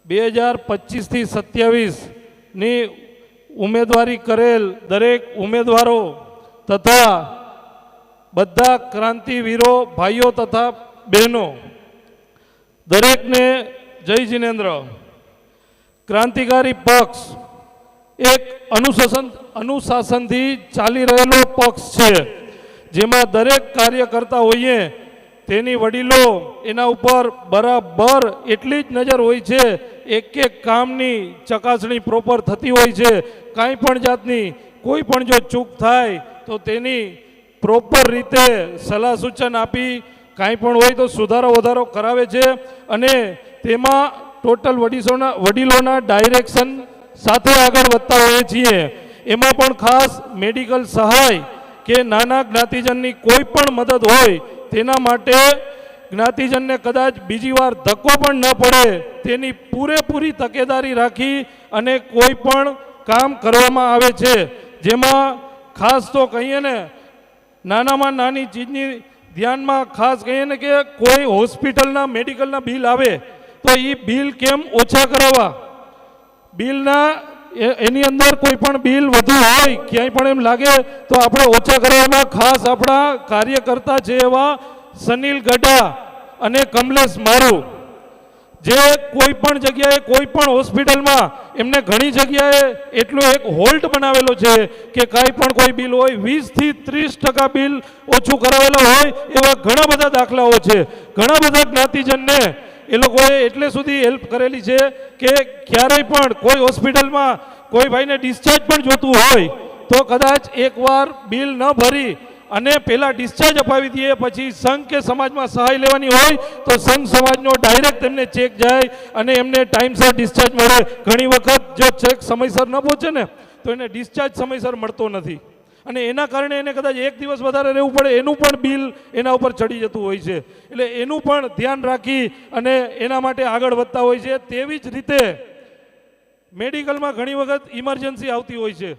2025 થી 27ની ઉમેદવારી કરેલ દરેક ઉમેદવારો તથા બધા ક્રાંતિવીરો ભાઈઓ તથા બહેનો દરેકને જય જિનેન્દ્ર। ક્રાંતિકારી પક્ષ એક અનુશાસનથી ચાલી રહેલો પક્ષ છે, જેમાં દરેક કાર્યકર્તા હોઈએ તેની વડીલો એના ઉપર બરાબર એટલી જ નજર હોય છે, એક એક કામની ચકાસણી પ્રોપર થતી હોય છે। કાંઈ પણ જાતની કોઈ પણ જો ચૂક થાય તો તેની પ્રોપર રીતે સલાહ સૂચન આપી કાંઈ પણ હોય તો સુધારો વધારો કરાવે છે અને તેમાં ટોટલ વડીલોના ડાયરેક્શન સાથે આગળ વધતા હોઈએ છીએ। એમાં પણ ખાસ મેડિકલ સહાય કે નાના જ્ઞાતિજનની કોઈ પણ મદદ હોય તેના માટે જ્ઞાતિજનને કદાચ બીજી વાર ધક્કો પણ ન પડે તેની પૂરેપૂરી તકેદારી રાખી અને કોઈ પણ કામ કરવામાં આવે છે। જેમાં ખાસ તો કહીએ ને, નાનામાં નાની ચીજની ધ્યાનમાં ખાસ કહીએ ને કે કોઈ હોસ્પિટલના મેડિકલના બિલ આવે તો એ બિલ કેમ ઓછા કરાવવા, બિલના એની અંદર કોઈ પણ બિલ વધુ હોય ક્યાંય પણ એમ લાગે તો આપણે ઓછા કરવામાં ખાસ આપણા કાર્યકર્તા છે એવા સનીલ ગઢા અને કમલેશ મારુ, જે કોઈ પણ જગ્યાએ કોઈ પણ હોસ્પિટલમાં એમને ઘણી જગ્યાએ એટલો એક હોલ્ટ બનાવેલો છે કે કાંઈ પણ કોઈ બિલ હોય 20 થી 30% બિલ ઓછું કરાવેલા હોય એવા ઘણા બધા દાખલાઓ છે। ઘણા બધા જ્ઞાતિજનને એ લોકોએ એટલે સુધી હેલ્પ કરેલી છે કે ક્યારેય પણ કોઈ હોસ્પિટલમાં કોઈ ભાઈને ડિસ્ચાર્જ પણ જોતું હોય તો કદાચ એકવાર બિલ ન ભરી અને પહેલાં ડિસ્ચાર્જ અપાવી દઈએ, પછી સંઘ કે સમાજમાં સહાય લેવાની હોય તો સંઘ સમાજનો ડાયરેક્ટ એમને ચેક જાય અને એમને ટાઈમસર ડિસ્ચાર્જ મળે। ઘણી વખત જો ચેક સમયસર ન પહોંચે ને તો એને ડિસ્ચાર્જ સમયસર મળતો નથી અને એના કારણે એને કદાચ એક દિવસ વધારે રહેવું પડે, એનું પણ બિલ એના ઉપર ચડી જતું હોય છે। એટલે એનું પણ ધ્યાન રાખી અને એના માટે આગળ વધતા હોય છે। તેવી જ રીતે મેડિકલમાં ઘણી વખત ઇમરજન્સી આવતી હોય છે।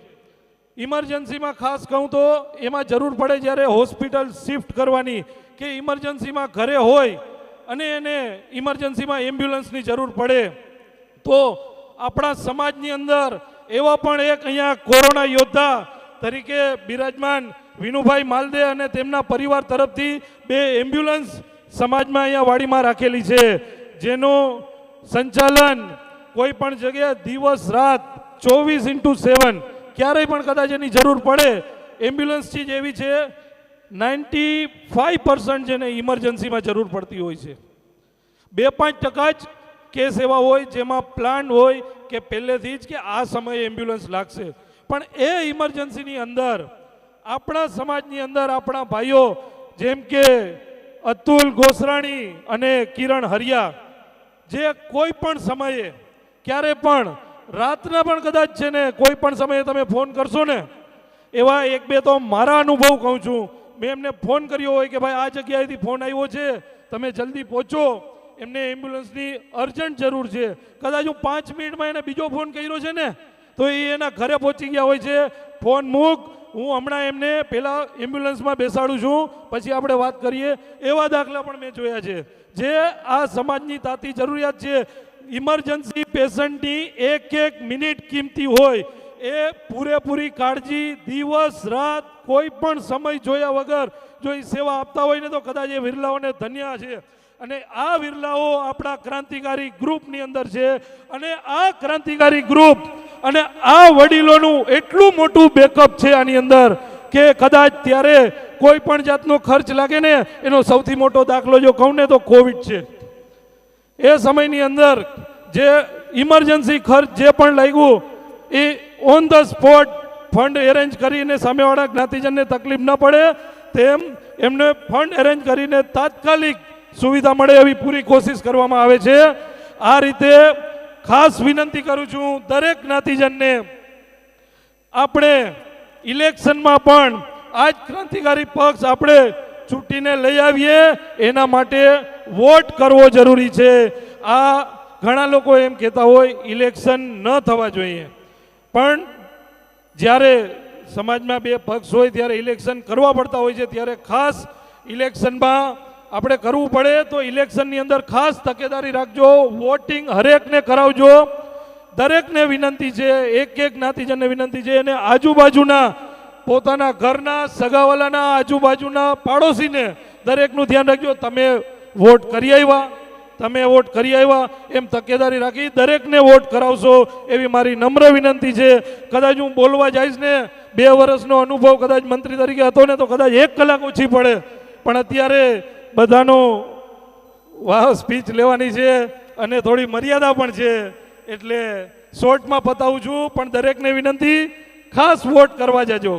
ઇમરજન્સીમાં ખાસ કહું તો એમાં જરૂર પડે જ્યારે હોસ્પિટલ શિફ્ટ કરવાની કે ઇમરજન્સીમાં ઘરે હોય અને એને ઇમરજન્સીમાં એમ્બ્યુલન્સની જરૂર પડે તો આપણા સમાજની અંદર એવા પણ એક અહીંયા કોરોના યોદ્ધા તરીકે બિરાજમાન વિનુભાઈ માલદે અને તેમના પરિવાર તરફથી 2 એમ્બ્યુલન્સ સમાજમાં અહીંયા વાડીમાં રાખેલી છે, જેનું સંચાલન કોઈ પણ જગ્યાએ દિવસ રાત 24/7 ક્યારેય પણ કદાચ એની જરૂર પડે એમ્બ્યુલન્સ ચીજ એવી છે 95% જેને ઇમરજન્સીમાં જરૂર પડતી હોય છે। 2-5% જ કેસ એવા હોય જેમાં પ્લાન હોય કે પહેલેથી જ કે આ સમયે એમ્બ્યુલન્સ લાગશે, પણ એ ઇમરજન્સીની અંદર આપણા સમાજની અંદર આપણા ભાઈઓ જેમ કે અતુલ ગોસરાણી અને કિરણ હરિયા, જે કોઈ પણ સમયે ક્યારે પણ રાતના પણ કદાચ છે ને કોઈ પણ સમયે તમે ફોન કરશો ને, એવા 1-2 તો મારા અનુભવ કહું છું, મેં એમને ફોન કર્યો હોય કે ભાઈ આ જગ્યાએથી ફોન આવ્યો છે, તમે જલ્દી પહોંચો, એમને એમ્બ્યુલન્સની અર્જન્ટ જરૂર છે। કદાચ હું 5 મિનિટમાં એને બીજો ફોન કર્યો છે ને તો એ એના ઘરે પહોંચી ગયા હોય છે। ફોન મૂક, હું હમણાં એમને પહેલાં એમ્બ્યુલન્સમાં બેસાડું છું, પછી આપણે વાત કરીએ। એવા દાખલા પણ મેં જોયા છે જે આ સમાજની તાતી જરૂરિયાત છે। ઇમરજન્સી પેશન્ટની એક મિનિટ કિંમતી હોય, એ પૂરેપૂરી કાળજી દિવસ રાત કોઈ પણ સમય જોયા વગર જો એ સેવા આપતા હોય ને તો કદાચ એ વિરલાઓને ધન્ય છે અને આ વિરલાઓ આપણા ક્રાંતિકારી ગ્રુપની અંદર છે અને આ ક્રાંતિકારી ગ્રુપ અને આ વડીલોનું એટલું મોટું બેકઅપ છે આની અંદર કે કદાચ ત્યારે કોઈ પણ જાતનો ખર્ચ લાગે ને એનો સૌથી મોટો દાખલો જો કહું ને તો કોવિડ છે। એ સમયની અંદર જે ઇમરજન્સી ખર્ચ જે પણ લાગ્યું એ on the spot fund arrange કરીને સામેવાળા જ્ઞાતિજનને તકલીફ ન પડે તેમ એમને ફંડ એરેન્જ કરીને તાત્કાલિક સુવિધા મળે એવી પૂરી કોશિશ કરવામાં આવે છે। આ રીતે ખાસ વિનંતી કરું છું દરેક જ્ઞાતિજનને, આપણે ઇલેક્શનમાં પણ આજ ક્રાંતિકારી પક્ષ આપણે ચૂંટીને લઈ આવીએ એના માટે વોટ કરવો જરૂરી છે। આ ઘણા લોકો એમ કહેતા હોય ઇલેક્શન ન થવા જોઈએ, પણ જ્યારે સમાજમાં 2 પક્ષ હોય ત્યારે ઇલેક્શન કરવા પડતા હોય છે, ત્યારે ખાસ ઇલેક્શનમાં આપણે કરવું પડે તો ઇલેક્શનની અંદર ખાસ તકેદારી રાખજો, વોટિંગ હરેકને કરાવજો. દરેકને વિનંતી છે, એક એક જ્ઞાતિજનને વિનંતી છે, અને આજુબાજુના પોતાના ઘરના સગાવાલાના આજુબાજુના પાડોશીને દરેકનું ધ્યાન રાખજો. તમે વોટ કરી આવ્યા એમ તકેદારી રાખી દરેકને વોટ કરાવશો એવી મારી નમ્ર વિનંતી છે. કદાચ હું બોલવા જઈશ ને 2 વર્ષનો અનુભવ કદાચ મંત્રી તરીકે હતો ને તો કદાચ 1 કલાક ઓછી પડે, પણ અત્યારે બધાનો સ્પીચ લેવાની છે અને થોડી મર્યાદા પણ છે, એટલે શોર્ટમાં પતાવું છું. પણ દરેકને વિનંતી, ખાસ વોટ કરવા જજો.